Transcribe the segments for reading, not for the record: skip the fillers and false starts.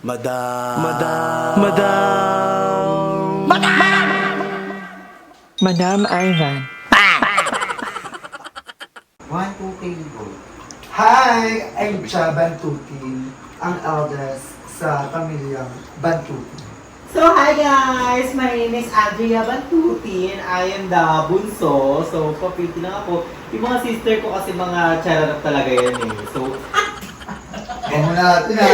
Madam. Madam Ivan. One, two, table. Hi! I'm Cha Bantutin, ang eldest sa pamilyang Bantutin. So, hi guys! My name is Andrea Bantutin. I am the bunso. So, papiti lang ako. Yung mga sister ko kasi mga chararap talaga yan eh. So, Kaya mo natin ha.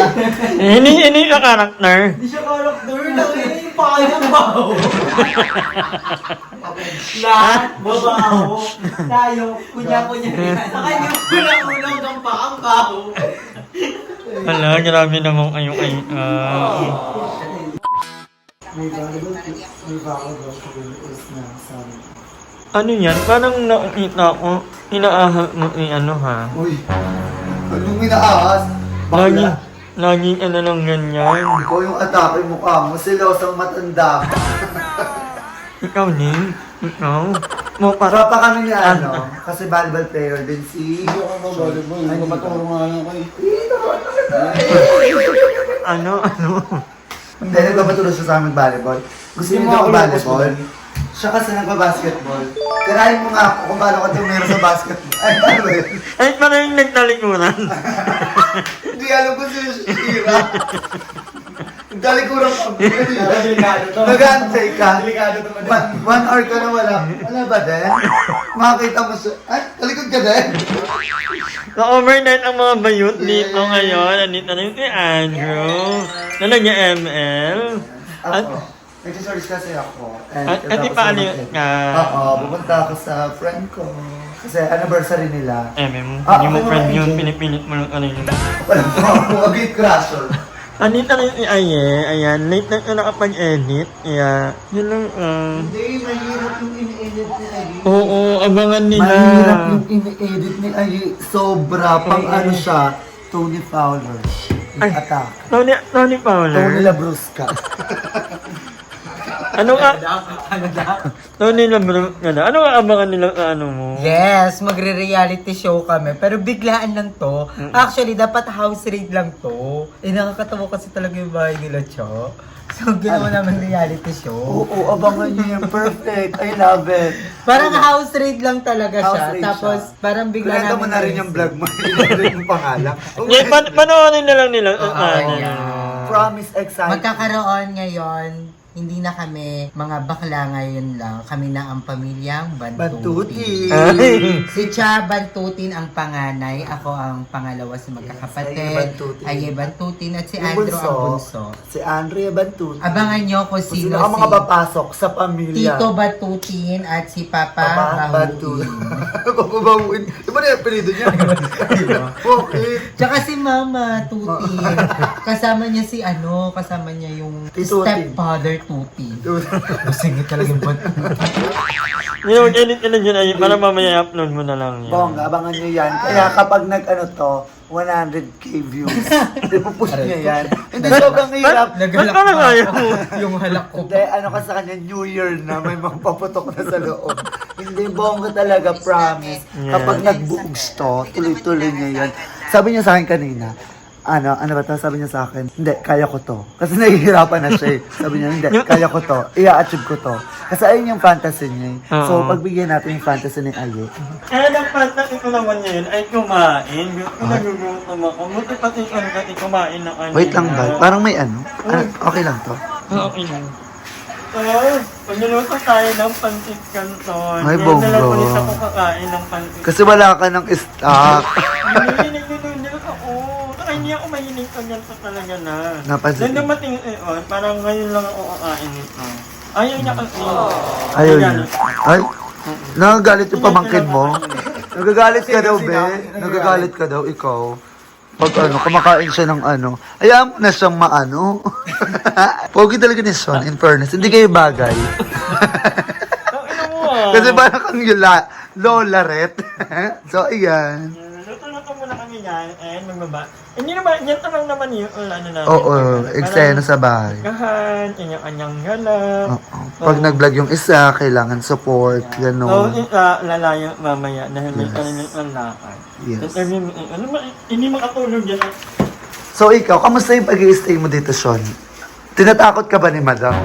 Ini ka karakter. hindi siya character. Nakita yung pakay ng baho. Lahat, babaho. Tayo, kunya-kunya. Sa kanya, kulang-kulang ng paang baho. Hala, grabe naman kayong ay... May valuable sa is na sabi. ano yan? Parang nakikita ko, inaahak mo ano ha? Uy! Anong inaahas? Bakla? Lagi ka na lang ganyan. Ikaw yung atake mukha mo, silosang matanda. Ikaw din? Ikaw? Mo Para pa kami ni ano, kasi volleyball player din si... Hindi ako volleyball. Hindi ko maturo nga lang ko eh. Ano? Hindi, nagpapatuloy siya sa amin volleyball. Gusto Hindi niyo mo ako ako volleyball? Siya kasi nagpa-basketball. Tirahin mo nga ako kung paano ka tumira sa basketball. Ay, ano ba yun? Ay, parang yung nagtalikuran. Hindi alam ko siya tira. Talikuran ka. Delikado to. Nag-aantay ka. Delikado to. 1 hour ka na wala. Wala ba din? Makakita mo siya. Ay, talikod ka din. Na-overnight ang mga bayot dito ngayon. Nandito na yung kay Andrew. Nalang niya ML. Ako. Nag-search kasi ako. At di pa aling ka. Oo, pupunta ako sa friend ko. Kasi anniversary nila. MM, Ah, hindi mo okay, friend okay. yun. Pinipilit mo lang ano yun. Wala po ako. Agit crasher. Andito na yung Aye. Ayan, late na ka nakapag-edit. Kaya, yun lang. Hindi, mahirap yung ini-edit ni Ayi. Oo, abangan nila. Mahirap yung ini-edit ni Ayi. Sobra. Pang ano siya. Tony Fowler. Ay. Attack. Tony Tony Fowler. Labrusca. Ano ka? Ano daw? Tony Labrusca na. Ano ka abangan nila sa ano mo? Yes, magre-reality show kami. Pero biglaan lang to. Actually, dapat house raid lang to. Eh, nakakatawa kasi talaga yung bahay nila, Cho. So, ginawa naman reality show. Oo, abangan niyo yan. Perfect. I love it. Parang house raid lang talaga House siya. raid Tapos, siya. parang bigla Pinagda mo na rin yung vlog mo. Rin yung pangalan. Yeah, panoorin na lang nila. Promise excited. Magkakaroon ngayon, hindi na kami mga bakla ngayon lang. Kami na ang pamilyang Bantuti. Bantutin. Ay. Si Cha Bantutin ang panganay. Ako ang pangalawa sa Aye magkakapatid. Bantutin. Aye Bantutin. At si Yung Andrew ang bunso. Si Andrea Bantuti. Abangan nyo kung Kung sino sino ang mga si papasok sa pamilya. Tito Bantutin at si Papa Bantuti. Bahutin. Papabahuin. Iba na yung apelido niya. Okay. Tsaka si Mama Tutin. Kasama niya si kasama niya yung Tito stepfather Tutin. Masingit talaga yung Bantutin. Yung edit ka na dyan ay para mamaya upload mo na lang yan. Bongga, abangan nyo yan. Kaya kapag to, 100k views. Ipupush niya yan. Hindi, sobrang hirap. Nagalak Ba't parang pa ayaw ako. Yung halak ko. Hindi, ano ka sa kanya, New Year na, may magpaputok na sa loob. Hindi, bongga talaga, promise. Yeah. Kapag nagbuogs to, tuloy-tuloy niya yan. Sabi niya sa akin kanina, ano ba to? Sabi niya sa akin, hindi, kaya ko to. Kasi nahihirapan na siya eh. Sabi niya, hindi, kaya ko to. I-achieve ko to. Kasi ayun yung fantasy niya eh. So, Oo. pagbigyan natin yung fantasy ni Aye. Kaya ng fantasy ko naman ngayon ay kumain. Kung nagugutom ako, buti pati kasi kumain na kanina. Wait lang ba? Parang may ano? Okay lang to. Okay lang. So, pagluluto tayo ng pancit canton. Ay, Ngayon na lang bongga. ulit ako kakain ng pancit. Kasi wala ka ng stock. Mahilig ako. Saka hindi ako mahilig ko yan sa talaga na. Napansin. Nung dumating parang ngayon lang ako kakain nito. Ayaw niya kasi. Ayaw niya. Ay, nagagalit yung pamangkin mo. Nagagalit ka daw, be. Nagagalit ka daw, ikaw. Pag kumakain siya ng hayaan mo na siyang maano. Pogi talaga ni Son, in fairness. Hindi kayo bagay. Ang ina mo Kasi parang kang Lola Ret. So, ayan. Luto-luto muna kami yan and magbaba. Hindi naman, yan lang naman yung ano namin. Oo, eksena sa bahay. Kahan, kanya-kanyang gala. Oo. Pag nag-vlog yung isa, kailangan support, So, gano'n. lalayo mamaya dahil may kanilang ang lakad. Yes. Tapos hindi makatulog yan. So ikaw, kamusta yung pag-i-stay mo dito, Sean? Tinatakot ka ba ni Madam?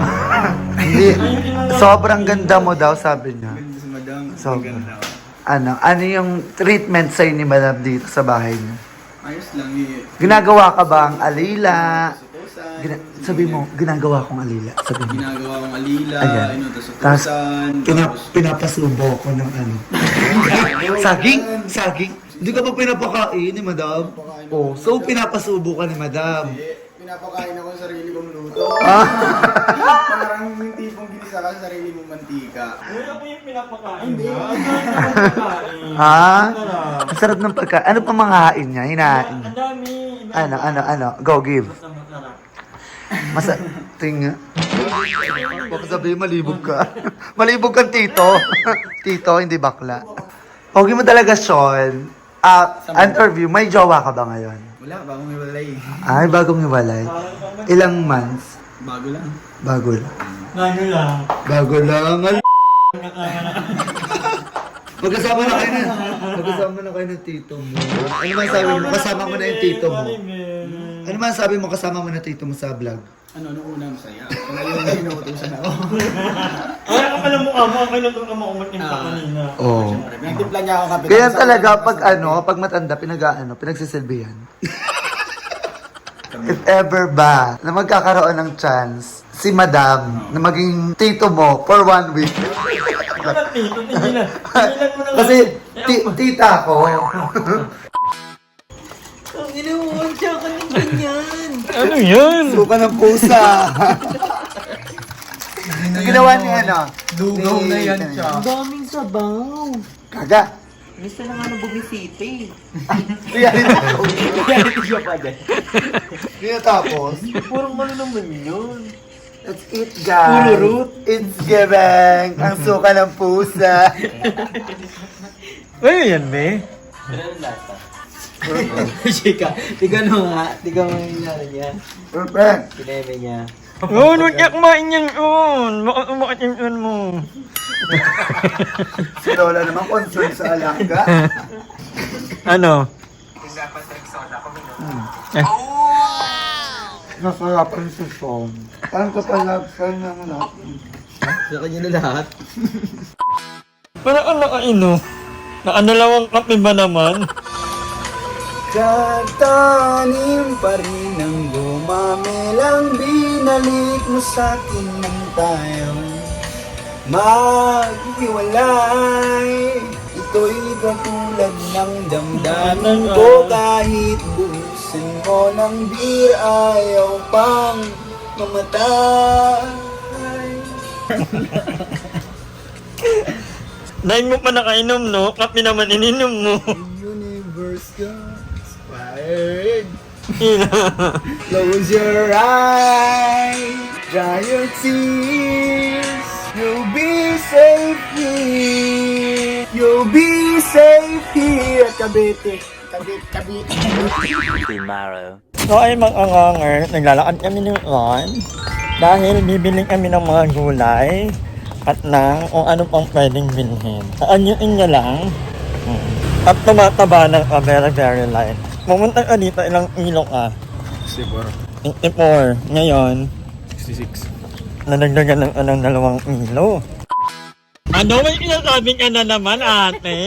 Hindi. Sobrang ganda mo daw, sabi niya. Si Madam, Sobrang. Ano yung treatment sa'yo ni Madam dito sa bahay niya? ayos lang eh. Ginagawa ka ba ang alila? Sukusan. Sabi mo, ginagawa kong alila. Sabi mo. Ginagawa kong alila, Ayan. Tapos, sukusan. pinapasubo ko ng ano. Saging. Hindi ka pa pinapakain ni Madam? Oh, so pinapasubo ka ni Madam. Pinapakain ako sa sarili kong luto. Ah. Parang yung tipong ginisa ka sa sarili mong mantika. Wala ko yung pinapakain. Ang sarap ng pagkain. Ano pa mga hain niya? Hinahain niya. Ang dami. Ano? Go, give. Masarap. Tinga. Baka sabihin, malibog ka. Malibog kang tito. Tito, hindi bakla. Okay mo talaga, Sean. Interview, may jowa ka ba ngayon? Wala, bagong iwalay. Ay, bagong hiwalay. Ilang months? Bago lang. Bago lang. Ano lang. Bago lang. Magkasama na kayo na. Magkasama na kayo ng tito mo. Ano man sabi mo? Kasama mo na yung tito mo. Ano man sabi mo? Kasama mo na tito mo sa vlog. Ano, nung una masaya. Ngayon na inuutusan ako. Ay, ang pala mukha mo. Ang kailan ka makumatin pa kanina. Oo. Siyempre, pinagtimpla niya ako kapitan. Kaya talaga pag matanda, pinagsisilbihan. If ever ba na magkakaroon ng chance si Madam na maging tito mo for 1 week. Wala tito, tingilan. Tingilan mo na. Kasi tita ko. Ang inuwan siya ka ng ganyan. Ano yan? Suka ng pusa. Ginawa niya ano? Lugaw na yan siya. Ang daming sabaw. Kaga. Gusto na nga nang bumisita eh. Reality siya pa din. tapos. Purong ano naman yun. Let's eat, guys. Puro root. It's giving. Ang suka ng pusa. Ay, yan, be. Pero ang lasa. Chika, tiga mo nga. Tiga mo yung nangyari niya. Perfect. Kineme niya. Oo, huwag niya kumain yan, on. Bakit yan mo? Si Lola naman concern sa alaga. Ano? Nasarapan si Sean. Parang kapalagsan ng lahat. Sa kanya na lahat. Parang ang nakaino. Nakanalawang kape ba naman? Katanim pa rin ang gumamelang binalik mo sa'kin ng tayo maghiwalay. Ito'y katulad ng damdamin ko kahit buhusan mo ng beer ayaw pang mamatay. Dahil mo pa nakainom, no? Kape naman ininom mo. Universe conspired. Close your eyes, dry your tears. You'll be safe here. You'll be safe here. Kabete. Kabete. So ay mag-anganger, naglalakad kami ng Ron dahil bibiling kami ng mga gulay at ng kung ano pang pwedeng bilhin. Anyuin niya lang. At tumataba ng very very light. Pumunta ka dito, ilang kilo ka? 64. Ngayon, 66. nadagdagan ng anong 2 kilo. Ano? May inasabi ka na naman, ate.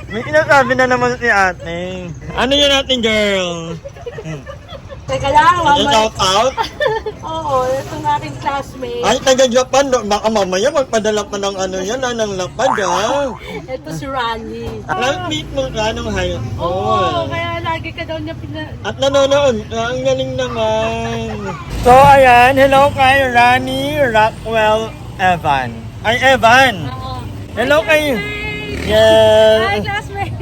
May inasabi na naman si ate. Ano yun natin, girl? Teka lang, mama. Shout out? Oo, ito ng aking classmate. Ay, taga-Japan. Baka mamaya magpadala pa ng ano yan, ng lapad, ha? Ito si Rani. Classmate mo ka nung high Oo, school. kaya lagi ka daw niya At nanonood ka, ang galing naman. So, ayan, hello kay Rani Rockwell Evan. Ay, Evan! Oo. Hello kay... Hi, Yes! classmate.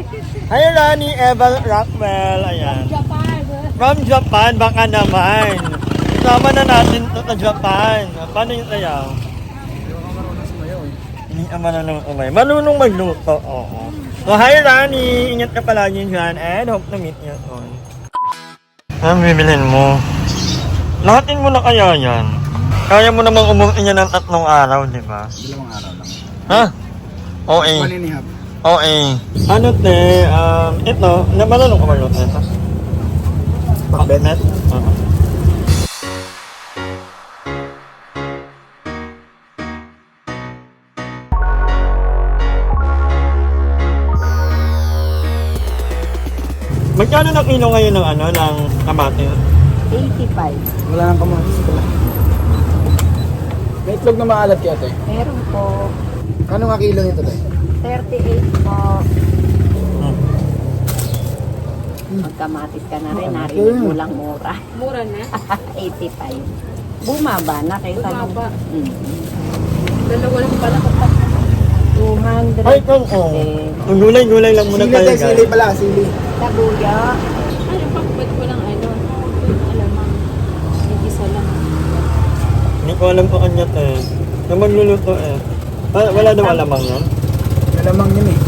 Hi, Rani Evan Rockwell. Ayan. Japan. From Japan, baka naman. Isama na natin to sa Japan. Paano yung sayaw? Hindi ka marunong umay. Marunong magluto, oo. So, hi Rani! Ingat ka palagi dyan and hope to meet you soon. Ano bibilhin mo? Lahatin mo na kaya yan. Kaya mo namang umuwi yan ng 3 araw, di ba? 2 araw lang. Ha? Okay. 1 and a half. Okay. Ano te, ito, marunong ka magluto nito? Pakbet? Oo. Magkano na kilo ngayon ng ano, ng kamatis? 85. Wala nang kamatis pala. May itlog na maalat kaya, te. Meron po. Ano nga kilo nito, te? 38 po. Magkamatis ka na rin. Narinig mo lang mura. Mura na? 85. Bumaba na kayo. Bumaba. Dalawa lang pala kapag 200. Ay, kung Ang gulay-gulay lang muna Sili, tayo, te. guys. Sili pala, sili. Tabuya. Ano pa? Ba't ko lang ano? Alamang. Isa lang. Hindi ko alam kung kanya to eh. Na magluluto eh. Wala daw alamang yan? Malamang yun eh.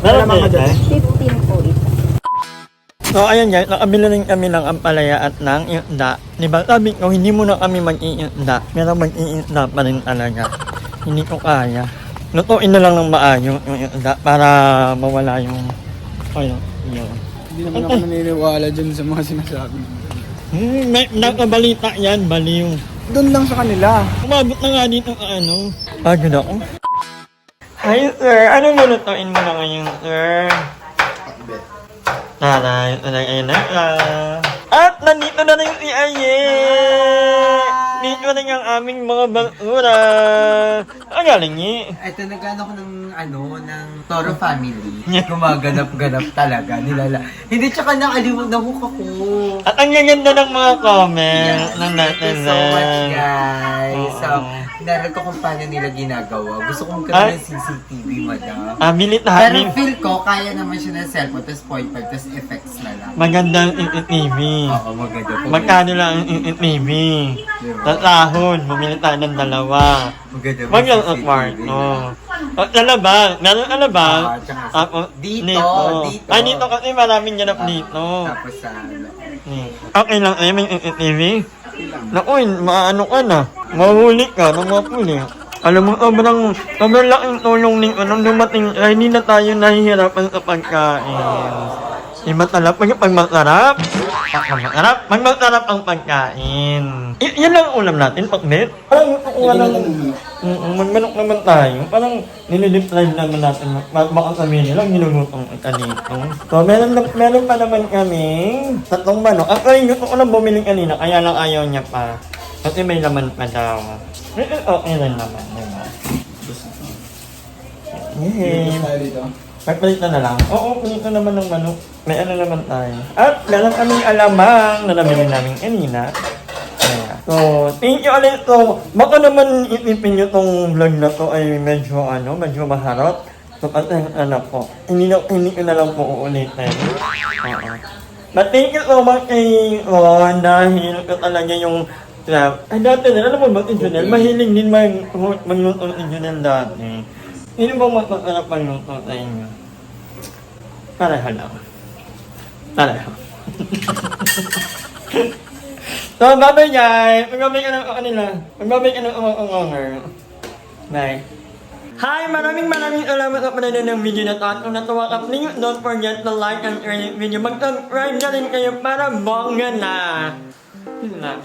Meron Alamang ba ka dyan? yan? 15 po ito. So ayan guys, nakabili rin kami ng ampalaya at ng isda. Diba sabi ko, hindi muna kami mag-iisda. Pero mag-iisda pa rin talaga. Hindi ko kaya. Lutuin na lang ng maayos yung isda para mawala yung... Ayun, yun. Hindi naman ako naniniwala dyan sa mga sinasabi. May nakabalita yan, baliw. Doon lang sa kanila. Umabot na nga dito ka ano. Pagod ako. Hi sir, anong lulutuin mo na ngayon sir? Taray, taray na ka. At nandito na rin si Aye! Dito na ang aming mga basura. Ang galing niya. Ito, nagano ko ng Toro family. Gumaganap-ganap talaga. Hindi, tsaka nahuk ako. At ang gaganda ng mga comment ng Thank you natin. so much, guys. So, Oo. hinaral ko kung paano nila ginagawa. Gusto kong magkaroon ng CCTV, madam. Bilit na Pero hamin. feel ko, kaya naman siya ng cellphone, tapos 0.5, tapos effects na lang. Magandang TV. Oo, maganda po. Magkano lang ang TV? Tatahon, bumili tayo ng dalawa. Maganda po. Wag lang CCTV ang smart, na. no. Alabang, meron alabang. Tsaka Ako, dito. Ay, dito kasi maraming ganap dito. Tapos sa ano. Okay lang, may TV. Naku, maano ka na. Mahuli ka, namapuli. Alam mo, sobrang laking tulong ni anong dumating, ay hindi na tayo nahihirapan sa pagkain. Iba talaga, pag masarap, pag masarap ang pagkain. Yan lang ang ulam natin, pakbet. Parang kukuha lang, magmanok naman tayo. Parang nililip-live naman natin. Baka sabihin nila, ginugutong ka dito. So, meron pa naman kaming 3 manok. Actually, gusto ko lang bumili kanina, kaya lang ayaw niya pa. Kasi may laman pa daw. Okay rin naman, diba? Yay! Tayo dito. Pagpalit na lang. Oo, kunin ko naman ng manok. May ano naman tayo. At meron kaming alamang na nabili namin kanina. Ayan. So, thank you ulit. So, baka naman itipin nyo tong vlog na to ay medyo maharot. So, kasi anak ko, hindi ko na lang po uulitin. Oo. But thank you so much kay Ron dahil ko talaga yung dati na, alam mo ba, Junel, mahilig din magluto si Junel dati. Sino bang masarap magluto sa inyo? Pareha lang. Pareha. So, bye-bye guys! Magbabay ka ng kanila. Magbabay ka ng umanger. Bye. Hi! Maraming salamat sa panonood ng video na to. At kung natuwa ka, please don't forget to like and share this video. Mag-subscribe na rin kayo para bongga na. Yun lang.